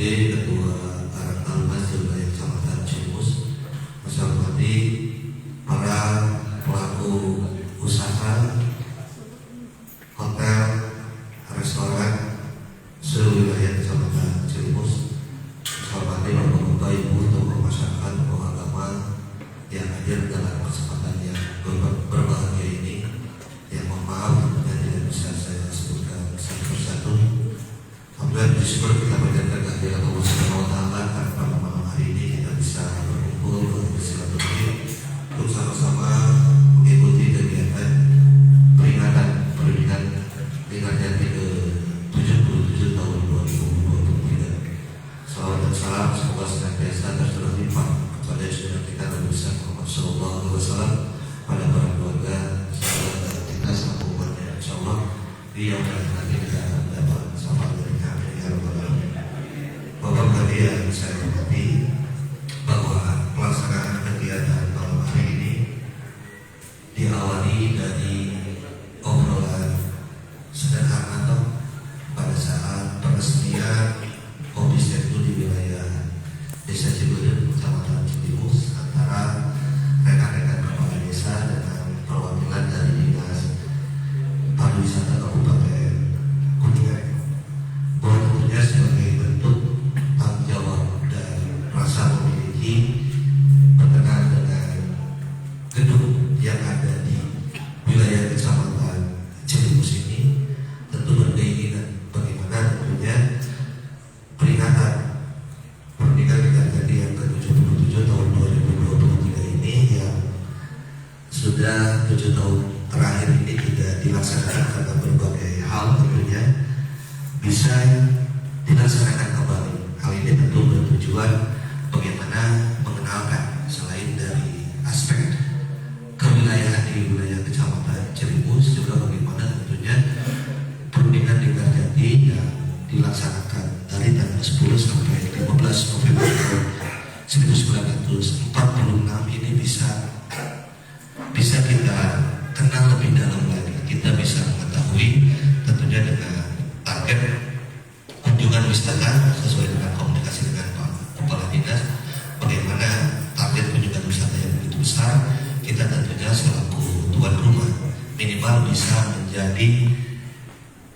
Ketua Karang Taruna Wilayah Kecamatan Ciumus, saya hormati para pelaku usaha hotel, restoran sewilayah Kecamatan Ciumus, saya hormati Bapak-Bapak, Ibu, tokoh masyarakat, tokoh agama yang hadir dalam kesempatan yang berbahagia ini. Yang mohon maaf tentunya tidak bisa saya sebutkan satu persatu. Alhamdulillah bersyukur kita panjatkan kehadiran Allah Subhanahu wa Ta'ala karena pada malam hari ini kita bisa berkumpul bersilaturahmi untuk sama-sama mengikuti kegiatan peringatan ke 77 tahun 2023. Salawat dan salam semoga senantiasa tercurah limpah kepada junjungan kita Nabi Muhammad Sallallahu Alaihi Wasallam, pada para keluarga, sahabat dan kita selaku umatnya, insyaallah di yang nanti kita dapat selamat dari kami ya Rabbal Alamin. Bapak-bapak yang saya hormati, bahwa pelaksanaan kegiatan malam hari ini diawali dari obrolan sederhana toh pada saat peresmian kopi itu di wilayah Desa Ciberem, Kecamatan Ciumus, antara rekan-rekan kepala desa dengan perwakilan dari Dinas Pariwisata Kabupaten Kuningan. Bahwa tentunya sebagai bentuk tanggung jawab dan rasa memiliki berkenaan dengan gedung yang ada di wilayah Kecamatan Ciumus ini, tentu berkeinginan bagaimana tentunya peringatan pernikahan jadi yang ke-77 tahun 2023 ini yang sudah 7 tahun terakhir ini tidak dilaksanakan karena berbagai hal, tentunya bisa dilaksanakan kembali. Hal ini tentu bertujuan bagaimana mengenalkan selain dari aspek kewilayahan di wilayah Kecamatan Ciumus, juga bagaimana tentunya perundingan di Garjati yang dilaksanakan dari tanggal 10 sampai 15 November 1946 ini bisa kita kenal lebih dalam lagi. Kita bisa mengetahui tentunya dengan target kunjungan wisata sesuai dengan komunikasi dengan Pak Kepala Dinas, bagaimana target kunjungan wisata yang begitu besar. Kita tentunya selaku tuan rumah minimal bisa menjadi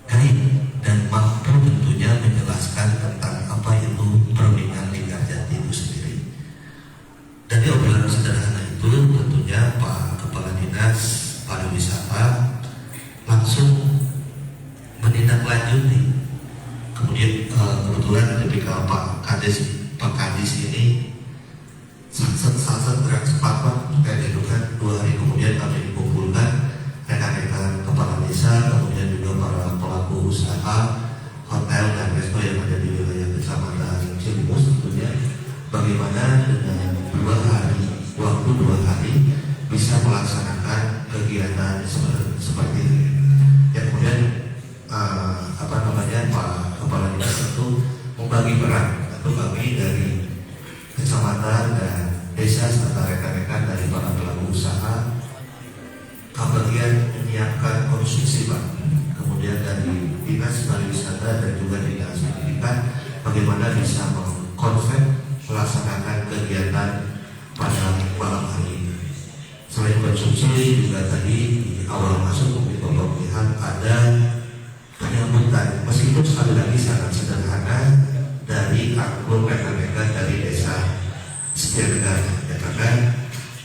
guide dan mampu tentunya menjelaskan tentang apa itu perundingan di Garjati itu sendiri. Dari obrolan sederhana itu tentunya Pak Kepala Dinas Pariwisata langsung menindaklanjuti. Kemudian kebetulan ketika Pak Kadis ini sangat berat cepat Pak, kayak itu kan 2 hari kemudian kami dikumpulkan rekan-rekan kepala desa, kemudian juga para pelaku usaha hotel dan resto yang ada di wilayah Kecamatan Ciumus, tentunya bagaimana dengan 2 hari bisa melaksanakan kegiatan seperti ini. Ya, kemudian Pak Kepala Dinas itu membagi peran atau kami dari kecamatan dan desa serta rekan-rekan dari para pelaku usaha bagian menyiapkan konstruksi Pak, kemudian dari Dinas Pariwisata dan juga Dinas Pendidikan bagaimana bisa mengkonsep melaksanakan kegiatan pada malam hari ini. Selain konsumsi juga tadi di awal masuk mungkin Bapak melihat ada penyambutan, meskipun sekali lagi sangat sederhana dari akun rekan-rekan dari desa Setianegara, ya kan?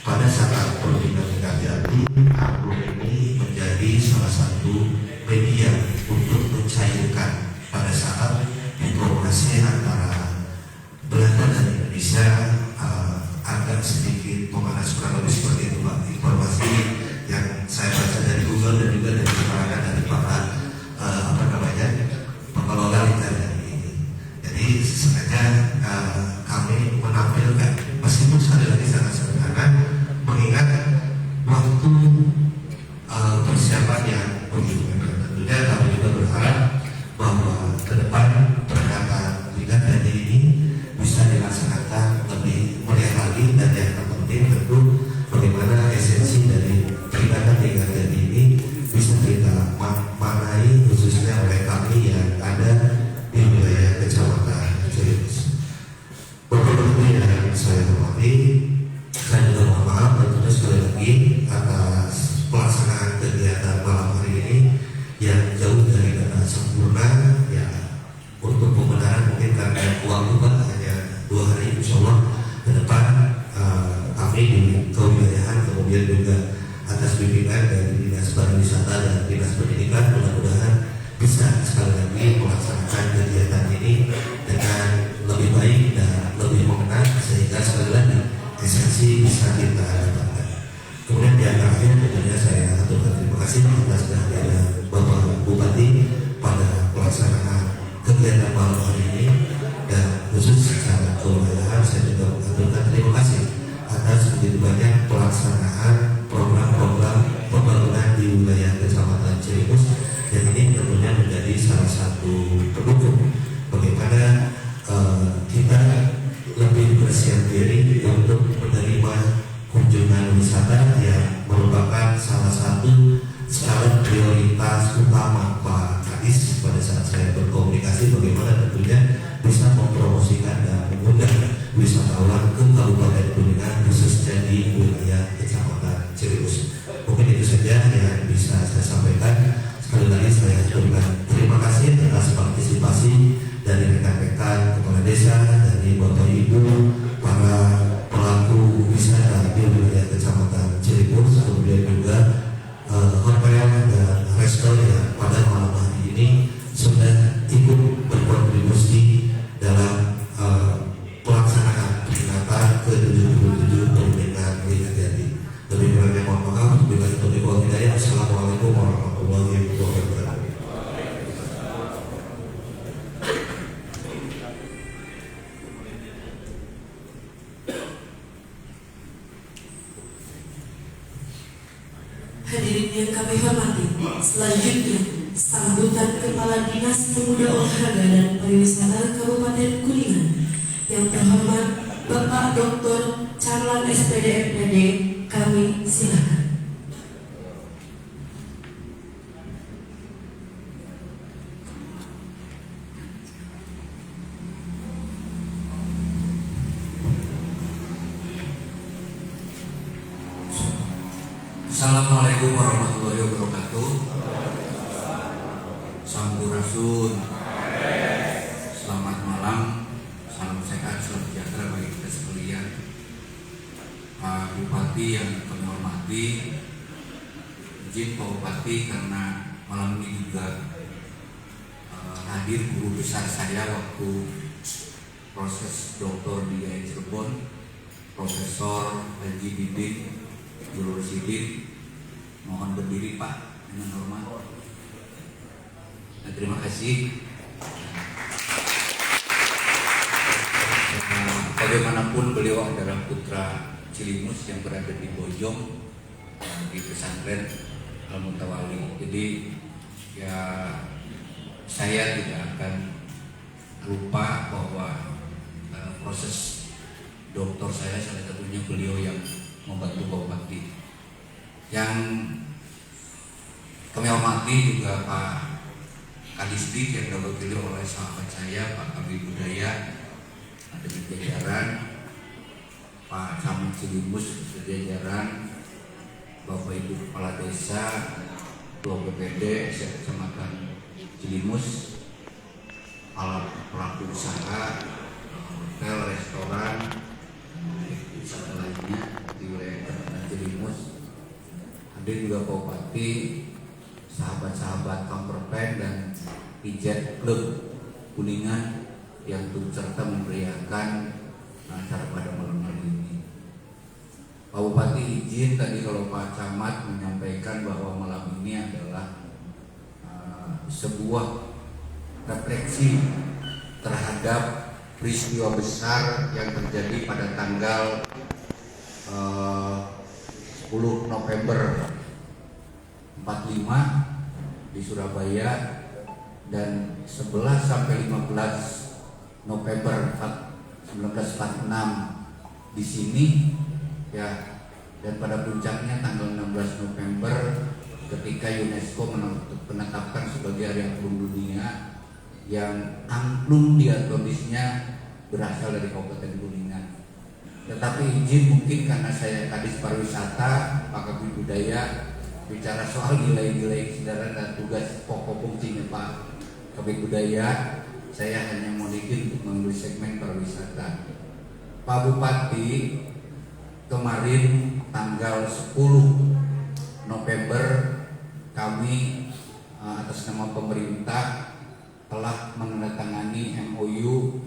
Pada saat perundingan Garjati, akun ini menjadi salah satu media untuk mencairkan pada saat informasi antara Belanda dan Indonesia agak sedikit memanas, kurang lebih seperti itu Pak. Informasi yang saya baca dari Google dan juga dari keterangan dari para pengelola internet ini. Jadi sengaja kami menampilkan, meskipun sekali lagi sangat sederhana, mengingat waktu persiapan yang begitu. Tentunya kami juga berharap bahwa ke depan perhelatan Liga Garjati ini bisa dilaksanakan lebih meriah lagi, dan yang terpenting tentu bagaimana esensi dari peringatan Liga Garjati ini bisa kita maknai khususnya oleh kami yang ada di wilayah Kecamatan Ciumus. Dinas Bimbingan dari Dinas Pariwisata dan Dinas Pendidikan mudah-mudahan bisa sekali lagi melaksanakan kegiatan ini dengan lebih baik dan lebih mengenal sehingga sekali lagi esensi bisa kita dapatkan. Kemudian yang terakhir tentunya saya aturkan terima kasih atas kehadiran Bapak Bupati pada pelaksanaan kegiatan malam hari ini, dan khusus secara kewilayahan saya juga mengaturkan terima kasih atas begitu banyak pelaksanaan program-program pembangunan di wilayah Kecamatan Cilimus, dan ini tentunya menjadi salah satu pendukung bagaimana kita lebih bersiap diri untuk menerima kunjungan wisata yang merupakan salah satu skala prioritas utama Pak Kadis pada saat saya berkomunikasi bagaimana tentunya bisa mempromosikan dan mengundang wisatawan ke Kabupaten Kuningan khususnya di wilayah Kecamatan Cilimus. Mungkin itu saja yang bisa saya sampaikan. Sekali lagi saya ucapkan terima kasih atas partisipasi dari rekan-rekan kepala desa, dari Bapak Ibu, para pelaku wisata di wilayah Kecamatan Cilimus, kemudian juga hotel dan resto yang pada malam hari ini sudah ikut berkontribusi dalam pelaksanaan peringatan ke-77 Perbinaan Liga Jati. Lebih kurangnya mohon maaf. Bila itu hidayah. Assalamualaikum warahmatullahi wabarakatuh. Hadirin yang kami hormati, selanjutnya sambutan Kepala Dinas Pemuda Olahraga dan Pariwisata Kabupaten Kuningan yang terhormat Bapak Dr. Charlan SPD MPD, kami silakan. Assalamualaikum warahmatullahi wabarakatuh. Sampurasun. Selamat malam. Salam sehat, salam sejahtera bagi kita sekalian. Pak Bupati yang kami hormati, izin Pak Bupati karena malam ini juga hadir guru besar saya waktu proses doktor di Cirebon, Profesor Haji Didik Jurul Sidin. Mohon berdiri Pak dengan hormat. Nah, terima kasih. Bagaimanapun beliau adalah putra Cilimus yang berada di Bojong di pesantren Al-Mutawali. Jadi ya saya tidak akan lupa bahwa proses doktor saya salah satunya beliau yang membantu Pak Bupati. Yang kami hormati juga Pak Kadisdik yang diwakili oleh sahabat saya Pak Kabid Budaya, ada di jajaran Pak Camat Cilimus jajaran, Bapak Ibu Kepala Desa, Ketua BPD Kecamatan Cilimus, pelaku usaha, hotel, restoran, usaha lainnya di wilayah Kecamatan Cilimus. Hadir juga Pak Bupati, sahabat-sahabat Kamperpen dan Pijet Klub Kuningan yang turut serta memeriahkan acara pada malam hari ini. Pak Bupati izin tadi kalau Pak Camat menyampaikan bahwa malam ini adalah sebuah refleksi terhadap peristiwa besar yang terjadi pada tanggal 10 November 45 di Surabaya dan 11 sampai 15 November 1946 di sini ya, dan pada puncaknya tanggal 16 November ketika UNESCO menetapkan sebagai Hari Angklung Dunia yang angklung diatonisnya berasal dari Kabupaten Kuningan. Tetapi izin mungkin karena saya Kadis Pariwisata, Pak Kabid Budaya, bicara soal nilai-nilai kesadaran dan tugas pokok fungsinya Pak Kabid Budaya, saya hanya mau izin untuk mengambil segmen pariwisata. Pak Bupati kemarin tanggal 10 November kami atas nama pemerintah telah menandatangani MOU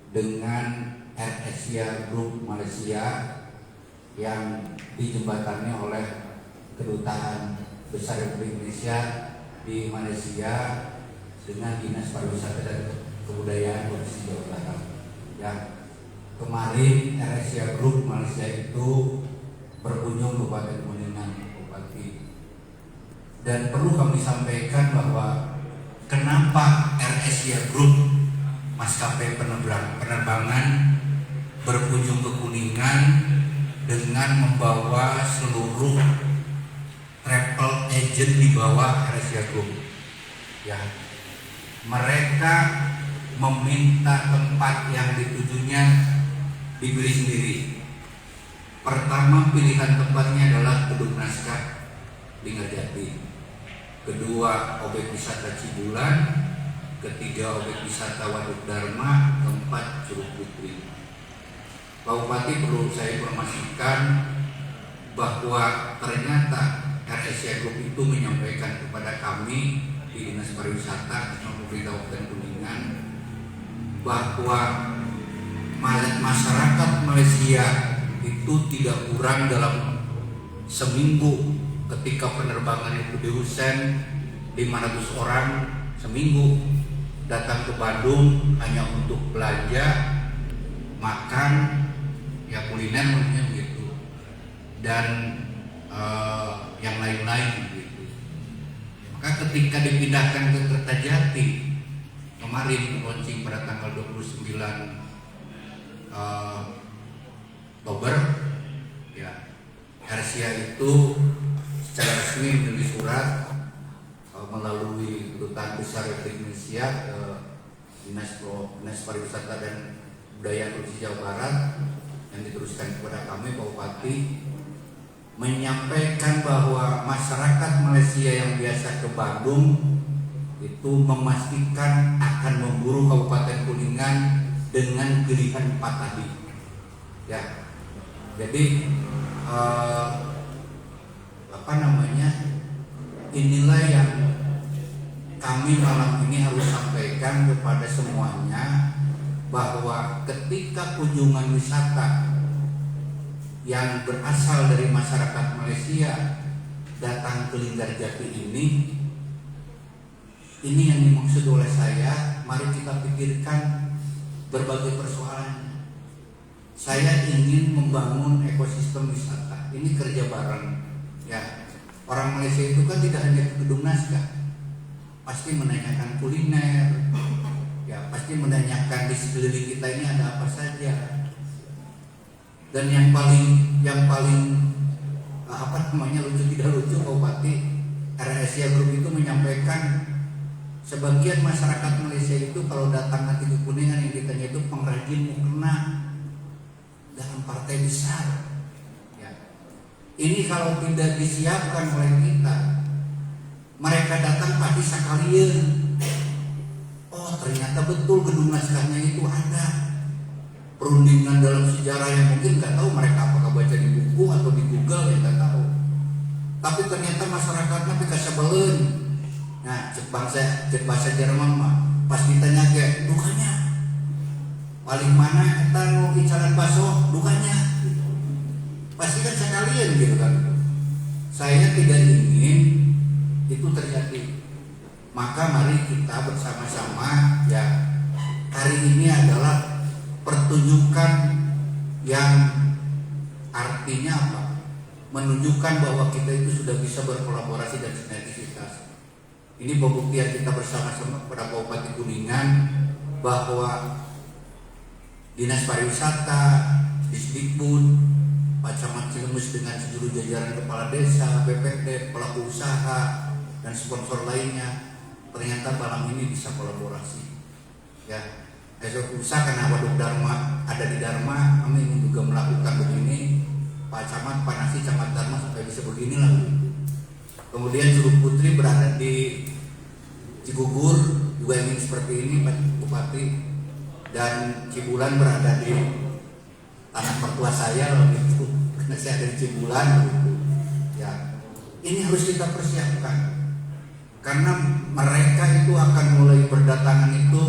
dengan AirAsia Group Malaysia yang dijembatani oleh Kedutaan Besar Republik Indonesia di Malaysia dengan Dinas Pariwisata dan Kebudayaan Provinsi Jawa Barat. Ya, kemarin AirAsia Group Malaysia itu berkunjung ke Kabupaten Kuningan, Bupati. Dan perlu kami sampaikan bahwa kenapa AirAsia Group maskapai penerbangan berkunjung ke Kuningan dengan membawa seluruh travel agent di bawah AirAsia Group. Ya, mereka meminta tempat yang ditujunya dibeli sendiri. Pertama, pilihan tempatnya adalah Gedung Naskah Linggarjati. Kedua, objek wisata Cibulan. Ketiga, objek wisata Waduk Dharma. Keempat, Curug Putri. Pak Bupati, perlu saya informasikan bahwa ternyata AirAsia Group itu menyampaikan kepada kami di Dinas Pariwisata dan Pemerintah Kabupaten Kuningan bahwa masyarakat Malaysia itu tidak kurang dalam seminggu ketika penerbangan itu diusen 500 orang seminggu datang ke Bandung hanya untuk belanja, makan, ya kuliner namanya begitu, dan yang lain-lain begitu. Maka ketika dipindahkan ke Kertajati kemarin launching pada tanggal 29 Oktober, ya, AirAsia itu secara resmi menulis surat melalui Kedutaan Besar Republik Indonesia ke Dinas Pariwisata dan Budaya Provinsi Jawa Barat yang diteruskan kepada kami Pak Bupati, menyampaikan bahwa masyarakat Malaysia yang biasa ke Bandung itu memastikan akan memburu Kabupaten Kuningan dengan pilihan 4 tadi. Ya, jadi inilah yang kami malam ini harus sampaikan kepada semuanya, bahwa ketika kunjungan wisata yang berasal dari masyarakat Malaysia datang ke Linggarjati ini yang dimaksud oleh saya, mari kita pikirkan berbagai persoalan. Saya ingin membangun ekosistem wisata. Ini kerja bareng. Ya, orang Malaysia itu kan tidak hanya ke Gedung Naskah, pasti menanyakan kuliner, ya pasti menanyakan di sekeliling kita ini ada apa saja. Dan yang paling lucu tidak lucu, Pak Bupati, AirAsia Group itu menyampaikan sebagian masyarakat Malaysia itu kalau datang nanti ke Kuningan yang ditanya itu pengrajin mukena dalam partai besar. Ya. Ini kalau tidak disiapkan oleh kita, mereka datang pasti sekalian. Oh, ternyata betul Gedung Naskahnya itu ada. Perundingan dalam sejarah yang mungkin nggak tahu mereka apakah baca di buku atau di Google, ya nggak tahu. Tapi ternyata masyarakatnya dikasih belen. Nah, cek bahasa Jerman mah pas ditanya kayak dukanya paling mana kita mau icaran baso dukanya, pasti kan sekalian gitu kan. Saya tidak ingin itu terjadi. Maka mari kita bersama-sama, ya, hari ini adalah pertunjukan yang artinya apa? Menunjukkan bahwa kita itu sudah bisa berkolaborasi dan sinergisitas. Ini pembuktian kita bersama-sama pada Kabupaten Kuningan bahwa Dinas Pariwisata, Disdikbud, Pak Camat Cilemus dengan seluruh jajaran kepala desa, BPD, pelaku usaha, dan sponsor lainnya ternyata malam ini bisa kolaborasi. Ya, usaha karena Waduk Dharma ada di Dharma, kami ingin juga melakukan begini. Pak Camat, Pak Nasi, Camat Dharma sampai bisa begini lah. Kemudian Curug Putri berada di Cigugur juga ingin seperti ini Pak Bupati, dan Cibulan berada di tanah mertua saya loh gitu, karena saya dari Cibulan gitu. Ya, ini harus kita persiapkan, karena mereka itu akan mulai berdatangan itu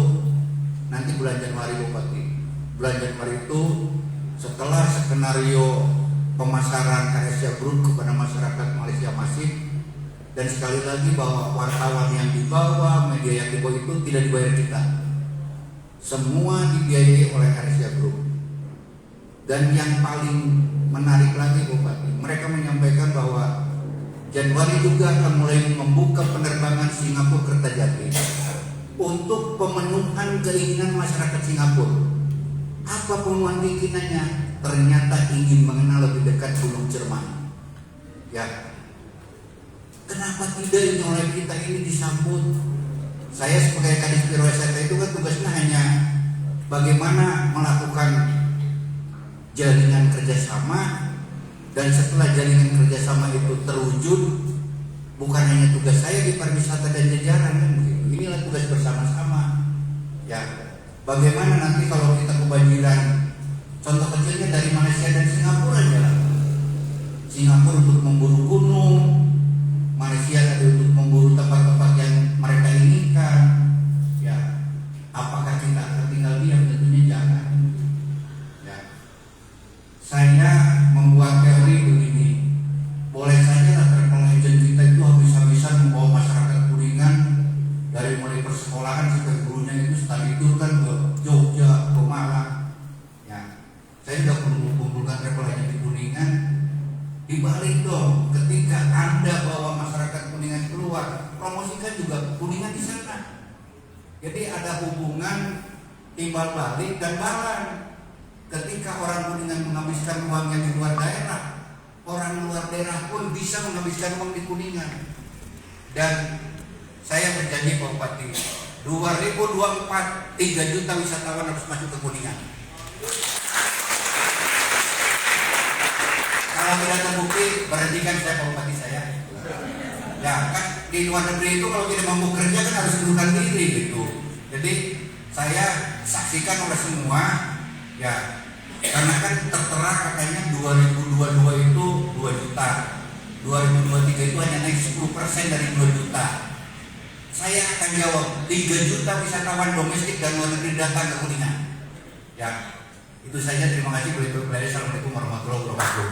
nanti bulan Januari, Bupati. Bulan Januari itu setelah skenario pemasaran Asia Group kepada masyarakat Malaysia masif, dan sekali lagi bahwa wartawan yang dibawa, media yang dibawa itu tidak dibayar kita, semua dibiayai oleh Asia Group. Dan yang paling menarik lagi, Bupati, mereka menyampaikan bahwa Januari juga akan mulai membuka penerbangan Singapura Kertajati untuk pemenuhan keinginan masyarakat Singapura. Apa pemenuhan keinginannya? Ternyata ingin mengenal lebih dekat Gunung Cermai. Ya, kenapa tidak ini oleh kita ini disambut? Saya sebagai Kadis Biro SRT itu kan tugasnya hanya bagaimana melakukan jaringan kerjasama, dan setelah jaringan kerjasama itu terwujud, bukan hanya tugas saya di pariwisata dan jajaran kan begitu. Inilah tugas bersama-sama. Ya, bagaimana nanti kalau kita kebanjiran, contoh kecilnya dari Malaysia dan Singapura aja. Singapura untuk memburu gunung, Malaysia ada untuk memburu tempat-tempat yang mereka inginkan. Ya, apakah kita akan tinggal diam? Tentunya jangan. Ya, saya membuat teori begini, boleh saja travel agent kita itu habis-habisan membawa masyarakat Kuningan dari mulai persekolahan sampai gurunya itu study tour kan ke Jogja, ke Malang. Ya, saya sudah kumpulkan travel agent di Kuningan. Dibalik dong, ketika Anda bawa masyarakat Kuningan keluar, promosikan juga Kuningan di sana. Jadi ada hubungan timbal balik dan balan. Ketika orang Kuningan menghabiskan uangnya di luar daerah, orang luar daerah pun bisa menghabiskan uang di Kuningan. Dan saya berjanji Pak Bupati, 2024 3 juta wisatawan harus masuk ke Kuningan. Kalau tidak terbukti, berhentikan saya Pak Bupati saya. Ya kan di luar negeri itu kalau tidak mampu kerja kan harus mengundurkan diri gitu. Jadi saya saksikan oleh semua, ya, karena kan tertera katanya 2022 itu 2 juta, 2023 itu hanya naik 10% dari 2 juta. Saya akan jawab 3 juta wisatawan domestik dan luar negeri datang ke Kuningan. Ya, itu saja. Terima kasih. Assalamualaikum warahmatullahi wabarakatuh.